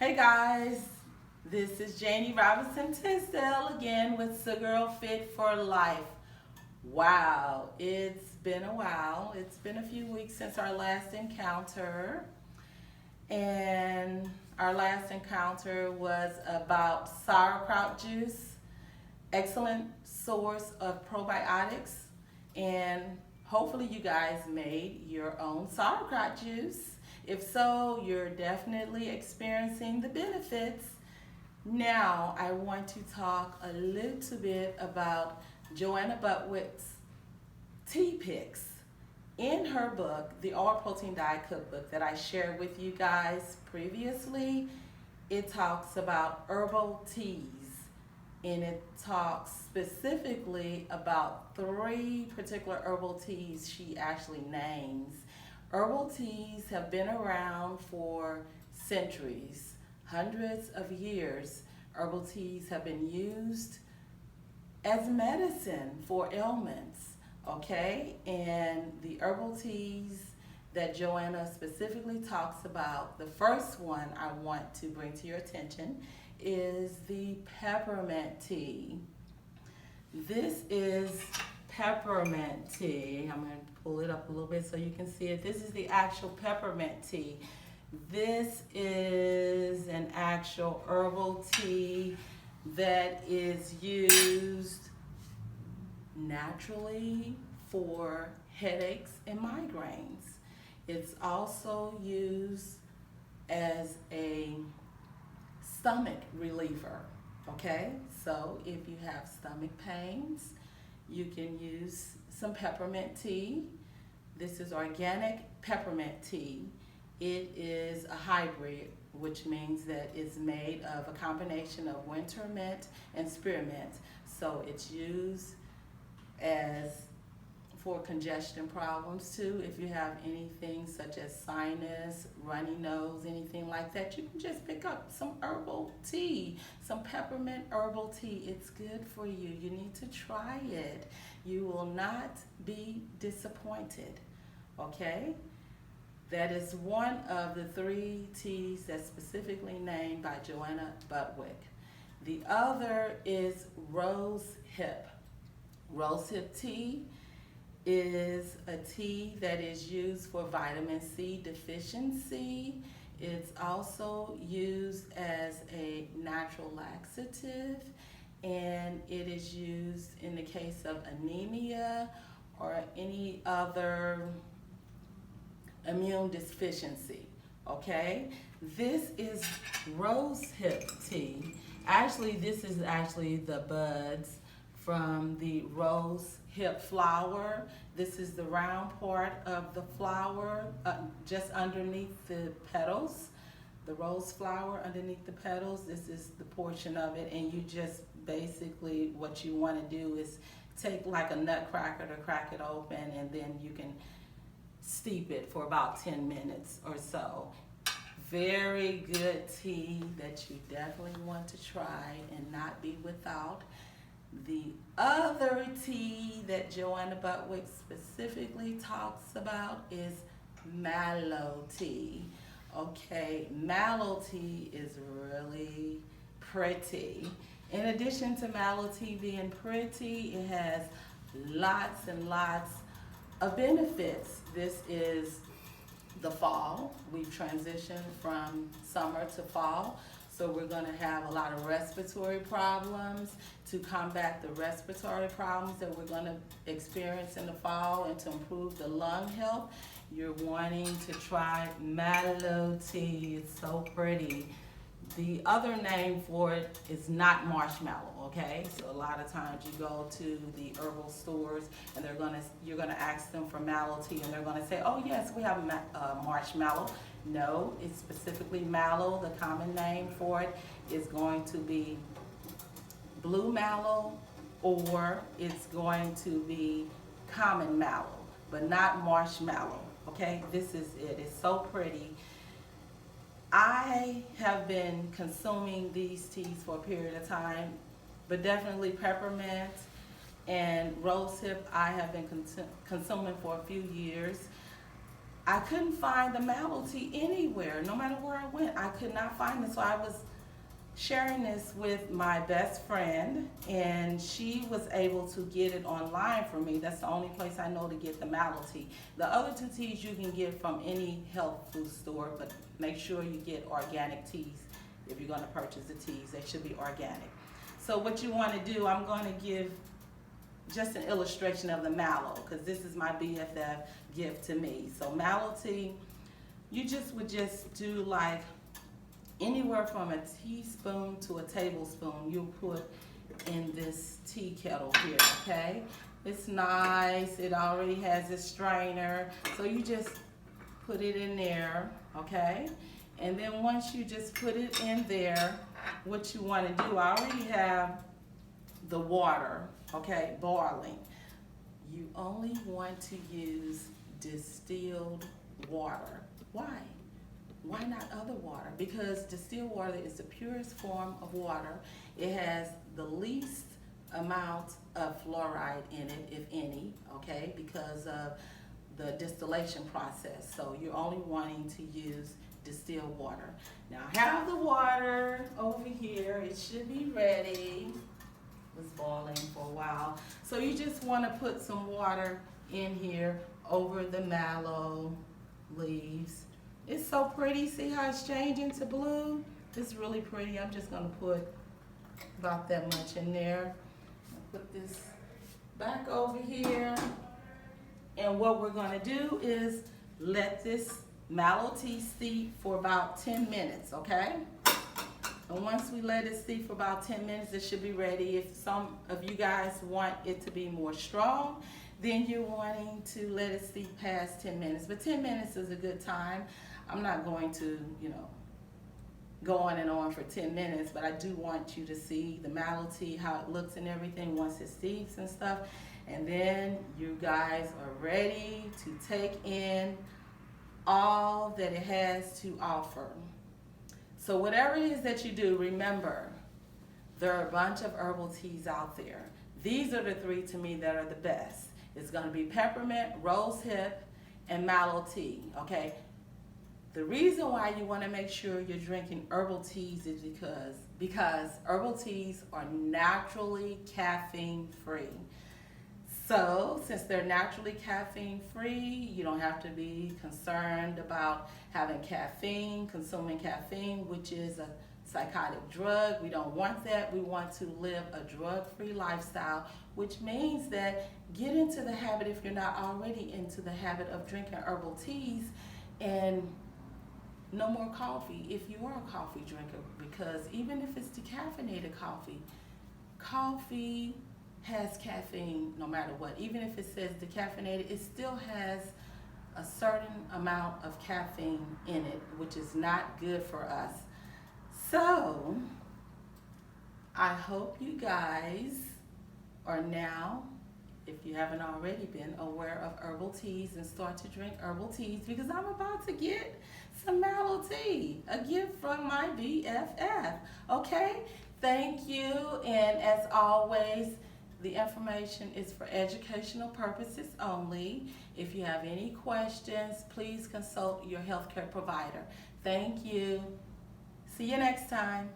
Hey guys, this is Janie Robinson Tisdale again with The Girl Fit for Life. Wow, it's been a while. It's been a few weeks since our last encounter. And our last encounter was about sauerkraut juice, excellent source of probiotics. And hopefully you guys made your own sauerkraut juice. If so, you're definitely experiencing the benefits. Now, I want to talk a little bit about Johanna Budwig's tea picks. In her book, The All Protein Diet Cookbook that I shared with you guys previously, it talks about herbal teas. And it talks specifically about three particular herbal teas she actually names. Herbal teas have been around for centuries, hundreds of years. Herbal teas have been used as medicine for ailments, okay? And the herbal teas that Johanna specifically talks about, the first one I want to bring to your attention is the peppermint tea. This is peppermint tea. I'm going to pull it up a little bit so you can see it. This is the actual peppermint tea. This is an actual herbal tea that is used naturally for headaches and migraines. It's also used as a stomach reliever, okay? So if you have stomach pains, you can use some peppermint tea. This is organic peppermint tea. It is a hybrid, which means that it's made of a combination of winter mint and spearmint. So it's used as for congestion problems too. If you have anything such as sinus, runny nose, anything like that, you can just pick up some herbal tea, some peppermint herbal tea. It's good for you. You need to try it. You will not be disappointed, okay? That is one of the three teas that's specifically named by Johanna Budwig. The other is Rosehip. Rosehip tea is a tea that is used for vitamin C deficiency. It's also used as a natural laxative, and it is used in the case of anemia or any other immune deficiency, okay? This is rosehip tea. Actually, this is actually the buds from the rosehip flower. This is the round part of the flower, just underneath the petals, the rose flower underneath the petals. This is the portion of it, and you just basically, what you want to do is take like a nutcracker to crack it open, and then you can steep it for about 10 minutes or so. Very good tea that you definitely want to try and not be without. The other tea that Johanna Budwig specifically talks about is mallow tea. Okay, mallow tea is really pretty. In addition to mallow tea being pretty, it has lots and lots of benefits. This is the fall. We've transitioned from summer to fall. So we're going to have a lot of respiratory problems. To combat the respiratory problems that we're going to experience in the fall and to improve the lung health, you're wanting to try mallow tea. It's so pretty. The other name for it is not marshmallow, okay? So a lot of times you go to the herbal stores and you're gonna ask them for mallow tea, and they're gonna say, oh yes, we have marshmallow. No, it's specifically mallow. The common name for it is going to be blue mallow, or it's going to be common mallow, but not marshmallow, okay? This is it. It's so pretty. I have been consuming these teas for a period of time, but definitely peppermint and rosehip I have been consuming for a few years. I couldn't find the Mallow tea anywhere. No matter where I went, I could not find it. So I was sharing this with my best friend, and she was able to get it online for me. That's the only place I know to get the Mallow tea. The other two teas you can get from any health food store, but make sure you get organic teas if you're going to purchase the teas. They should be organic. So what you want to do, I'm going to give just an illustration of the Mallow, because this is my BFF gift to me. So Mallow tea, you would just do like anywhere from a teaspoon to a tablespoon you'll put in this tea kettle here, okay? It's nice, it already has a strainer, so you just put it in there, okay? And then once you just put it in there, what you want to do, I already have the water, okay, boiling. You only want to use distilled water. Why? Why not other water? Because distilled water is the purest form of water. It has the least amount of fluoride in it, if any, okay, because of the distillation process. So you're only wanting to use distilled water. Now I have the water over here. It should be ready. It was boiling for a while. So you just want to put some water in here over the mallow leaves. It's so pretty. See how it's changing to blue? It's really pretty. I'm just going to put about that much in there. I'll put this back over here. And what we're going to do is let this mallow tea steep for about 10 minutes, okay? And once we let it steep for about 10 minutes, it should be ready. If some of you guys want it to be more strong, then you're wanting to let it steep past 10 minutes. But 10 minutes is a good time. I'm not going to, go on and on for 10 minutes, but I do want you to see the mallow tea, how it looks and everything once it steeps and stuff. And then you guys are ready to take in all that it has to offer. So whatever it is that you do, remember, there are a bunch of herbal teas out there. These are the three to me that are the best. It's going to be peppermint, rosehip, and mallow tea, okay? The reason why you want to make sure you're drinking herbal teas is because herbal teas are naturally caffeine free. So since they're naturally caffeine free, you don't have to be concerned about having caffeine, consuming caffeine, which is a psychotic drug. We don't want that. We want to live a drug-free lifestyle, which means that get into the habit, if you're not already into the habit, of drinking herbal teas, and no more coffee if you are a coffee drinker, because even if it's decaffeinated coffee, coffee has caffeine no matter what. Even if it says decaffeinated, it still has a certain amount of caffeine in it, which is not good for us. So I hope you guys are now, if you haven't already been, aware of herbal teas and start to drink herbal teas, because I'm about to get some mallow tea, a gift from my BFF. Okay? Thank you. And as always, the information is for educational purposes only. If you have any questions, please consult your healthcare provider. Thank you. See you next time.